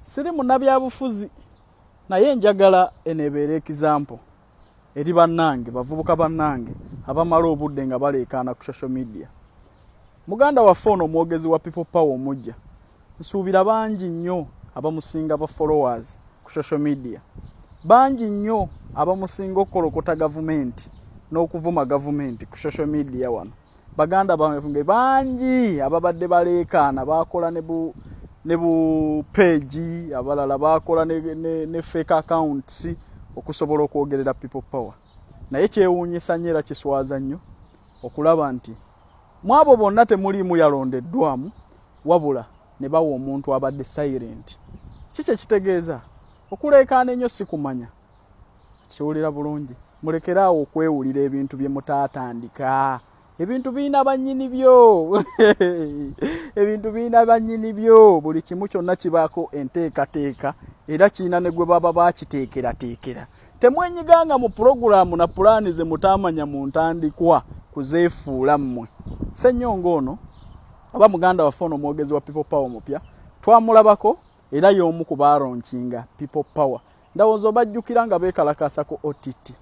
siri munnabyabufuzi naye njagala enebeera example eri bannange bavubuka bannange abamala obudde nga baleekaana ku social media. Muganda waffe ono omwogezi wa People Power omujja nsuubira bangi nnyo abamusinga ba followers ku social media, bangi nnyo abamusinga okukolokota gavumenti n'okuvuma gavumenti ku social media wano. Baganda bange bangi ababadde baleekaana bakola ne bu page, abalala bakola ne fake accounts okusobola okwogerera People Power. Naye kyewuunyisa nnyo era kiswaza nnyo okulaba nti mwabo bonna temuliimu yalondeddwamu wabula ne bawa omuntu abadde silent. Kiki ekitegeeza okuleekaana ennyo si kumanya kiwulira bulungi. Mulekeraawo okwewulira ebintu bye mutaatandika. Ebintu birina bannyini byo ebintu birina bannyini byo. Buli kimu kyonna kibaako enteekateeka era kirina ne gwe baba bakiteekerateekera. Temwenyiganga mu pulogulaamu na pulaani ze mutaamanya mu ntandikwa kuzeefuula mmwe. Ssennyongo ono aba muganda waffe ono omwogezi wa People Power omupya twamulabako era y'omu ku baalonkinga People Power. Ndowooza bajjukira nga beekalakaasa ku OTT.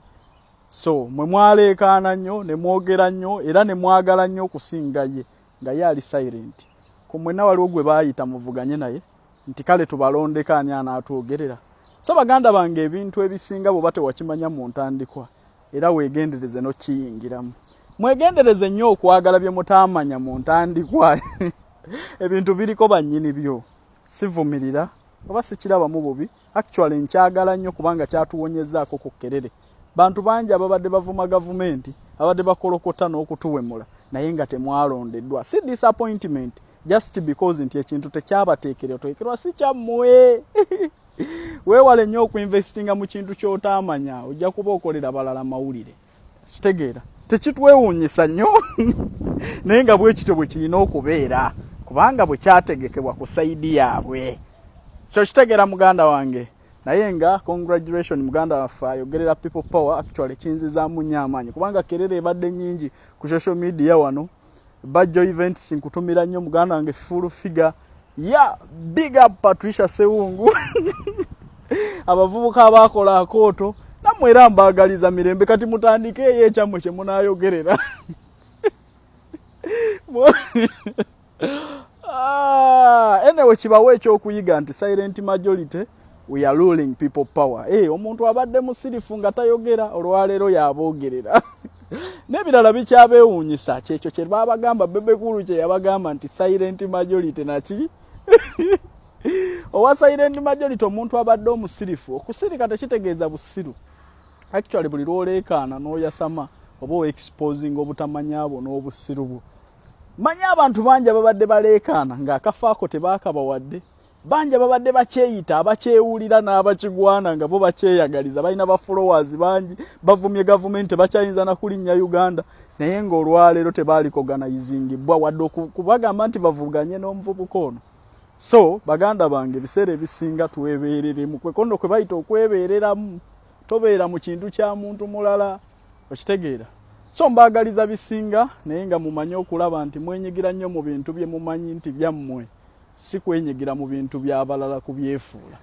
So mwe mwaleekaana nnyo ne mwogera nnyo era ne mwagala nnyo okusinga ye nga ye ali silent. Ku mwenna waliwo gwe baayita muvuganye naye nti kale tubalondeka ani anaatwogerera. So baganda bange ebintu ebisinga bwe batewakimanya mu ntandikwa era weegendereze n'okiyingiramu. Mwegendereze nnyo okwagala bye mutaamanya mu ntandikwa ebintu biriko bannyini byo. Sivumirira oba sikirabamu bubi. Actually nkyagala nnyo kubanga kyatuwonyezaako ku kkerere. Bantu bangi ababadde bavuma gavumenti abadde bakolokota n'okutuwemula naye nga temwalondeddwa. Si disappointment just because nti ekintu tekyabateekerwa si kyammwe. Weewale nnyo okuinvestinga mu kintu ky'otaamanya ojja kuba okolera balala mawulire. Kitegeera tekitwewuunyisa nnyo naye nga bwe kityo bwe kirina okubeera kubanga bwe kyategekebwa ku sayidi yaabwe. So kitegeera muganda wange naye nga congratulations muganda waffe ayogerera People Power. Actually kinzizaamu nnyo amaanyi kubanga kerere ebadde nnyingi ku social media wano. Bajjo events nkutumira nnyo muganda wange full figure. Yeah, big up Patricia Sewungu. Abavubuka abakola akooto nammwe era mbaagaliza mirembe kati mutandike ekyammwe kye munaayogerera. Anyway kibawe ekyokuyiga nti silent majority we are ruling People Power. Omuntu abadde musirifu nga tayogera olwaleero yaboogerera. N'ebirala bikyabeewuunyisa kyekyo kye babagamba Bebekulu kye yabagamba nti silent majority naki owa silent majority omuntu abadde omusirifu. Okusirika tekitegeeza busiru. Actually buli lwoleekaana n'oyasama oba exposing obutamanyabo n'obusiru bwo. Manya abantu bangi ababadde baleekaana ng'akafaako tebaakabawadde. Bangi ababadde bakyeyita abakyewulira n'abakigwana nga bo bakyeyagaliza balina ba followers bangi bavumye gavumenti bakyayinza na kulinnya Uganda naye ng'olwaleero tebaaliko organizingibwa wadde okubagamba nti bavuganye n'omuvubuka ono. So baganda bange ebiseera ebisinga twebeereremu kwekondo kwe bayita okwebeereramu tobeera mu kintu kya muntu mulala okitegeera. So mbaagaliza bisinga naye nga mumanye okulaba nti mwenyigira nnyo mu bintu bye mumanyi nti byammwe si kwenyigira mu bintu by'abalala kubyefuula.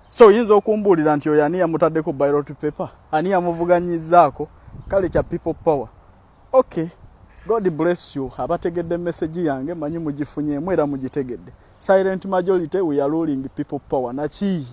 So yinza okumbuulira nti oyo ani yamutaddeko ballot paper ani yamuvuganyizzaako kale kya People Power. Okay, God bless you. Abategedde message yange manyi mugifunyeemu era mugitegedde. Silent majority we are ruling People Power. Nakiyi